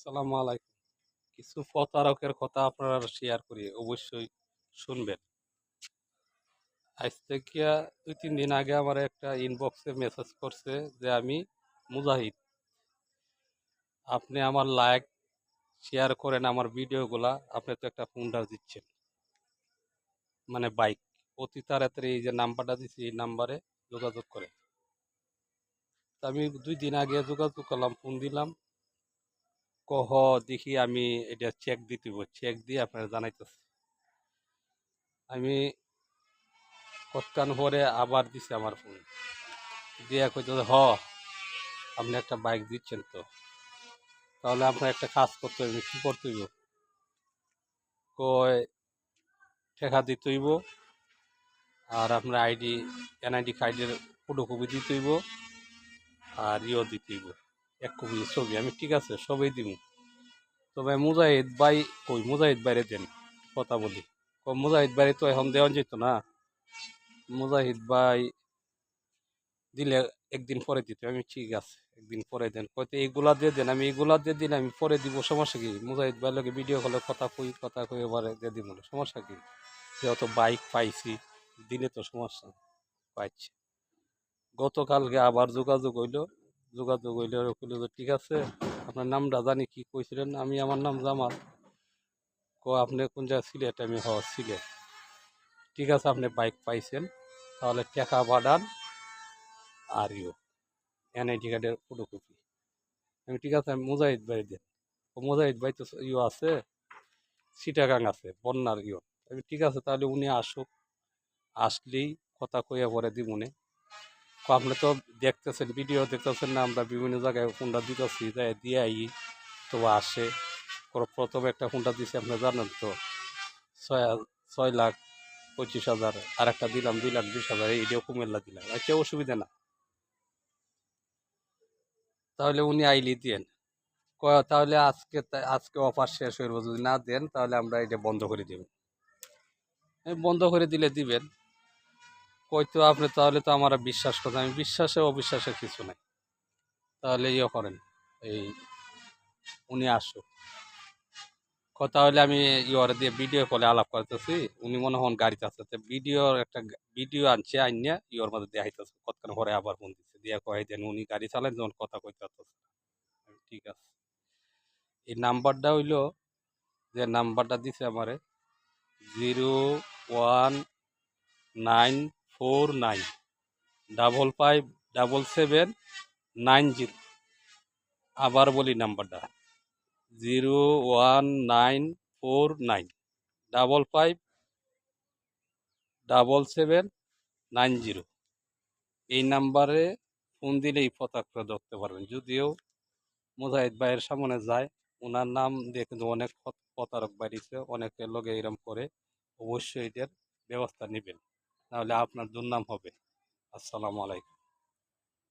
আসসালামু আলাইকুম। কিছু প্রতারকের কথা আপনারা শেয়ার করি, অবশ্যই শুনবেন। আজ থেকে ২-৩ দিন আগে আমার একটা ইনবক্সে মেসেজ করছে যে আমি মুজাহিদ। আপনি আমার লাইক শেয়ার করেন আমার ভিডিওগুলা, আপনি তো একটা হুন্ডা দিচ্ছেন, মানে বাইক। অতি তাড়াতাড়ি এই যে নাম্বারটা দিচ্ছি এই নাম্বারে যোগাযোগ করে। তা আমি ২ দিন আগে যোগাযোগ করলাম, ফোন দিলাম, কহ দেখি আমি এটা চেক দিতে হইব, চেক দিয়ে আপনারা জানাইতেছি। আমি কতক্ষণ পরে আবার দিছে আমার ফোন দিয়া কইতেছে আপনি একটা বাইক দিচ্ছেন তো, তাহলে আপনার একটা কাজ করতে হইব। কি করতে হইব? কয় টাকা দিতে হইব, আর আপনার এনআইডি কার্ডের ফটোকপি দিতে হইব, আর দিতে হইব ১ কপি ছবি। আমি ঠিক আছে সবই দিব। তবে মুজাহিদ ভাই কই? মুজাহিদ বাইরে দেন, কথা বলি। মুজাহিদ ভাই তো এখন দেওয়া যেত না, মুজাহিদ ভাই দিলে একদিন পরে দিতে। আমি ঠিক আছে একদিন পরে দেন। হয়তো এইগুলা দিয়ে দেন, আমি এইগুলা দিয়ে দিলে আমি পরে দিব, সমস্যা কি? মুজাহিদ ভাই লোকে ভিডিও কলে কথা কই এবারে দিয়ে দিব, সমস্যা কি? যেহেতু বাইক পাইছি দিলে তো সমস্যা পাইছি। গতকালকে আবার যোগাযোগ হইলো কইলো যে ঠিক আছে আপনার নামটা জানি কি কইছিলেন, আমি আমার নাম জামাল। আপনি কোন জায়গায় সিলেট? আমি সিলেট। ঠিক আছে আপনি বাইক পাইছেন, তাহলে টাকা পাঠান আর এনআইডি কার্ডের ফটোকপি। আমি ঠিক আছে আমি মুজাহিদ ভাই দেন। মুজাহিদ ভাই তো আছে, চিটাগাং আছে, বন্যার আমি ঠিক আছে তাহলে উনি আসুক, আসলেই কথা কইয়া পরে দিমুনে। আপনি তো দেখতেছেন, ভিডিও দেখতেছেন না, আমরা বিভিন্ন জায়গায় ফোনটা দিতেছি, দিয়ে আই তো আসে। প্রথমে একটা ফোনটা দিছি আপনি জানেন তো, ৬,৬,২৫,০০০, আর একটা দিলাম ২,২০,০০০, এইটাও কুমিল্লা দিলাম, আচ্ছা অসুবিধা না। তাহলে উনি আইলি দিয়েন। তাহলে আজকে অফার শেষ হইব, যদি না দেন তাহলে আমরা এটা বন্ধ করে দেব। বন্ধ করে দিলে দিবেন। তো আপনি তাহলে তো আমার বিশ্বাস কথা, আমি বিশ্বাসে অবিশ্বাসে কিছু নাই। তাহলে করেন, এই উনি আসুক। কথা হলে আমি দিয়ে ভিডিও কলে আলাপ করতেছি, উনি মনে হন গাড়িতে আছে, ভিডিও আনছে, আইনিয়া মধ্যে দেখাইতেছে। কতক্ষণ পরে আবার ফোন দিচ্ছে, দিয়া কয়ে দেন উনি গাড়ি চালান যখন কথা কইতে। ঠিক আছে, এই নাম্বারটা হইলো যে নাম্বারটা দিছে আমারে, 01949557790। আবার বলি নাম্বারটা, 01949557790। এই নাম্বারে ফোন দিলেই প্রতারকরা ধরতে পারবেন। যদিও মুজাহিদ ভাইয়ের সামনে যায়, ওনার নাম দিয়ে কিন্তু অনেক প্রতারক বাড়িছে, অনেকের লোকে এরম করে। অবশ্যই এটার ব্যবস্থা নেবেন, নাহলে আপনার দুর্নাম হবে। আসসালামু আলাইকুম।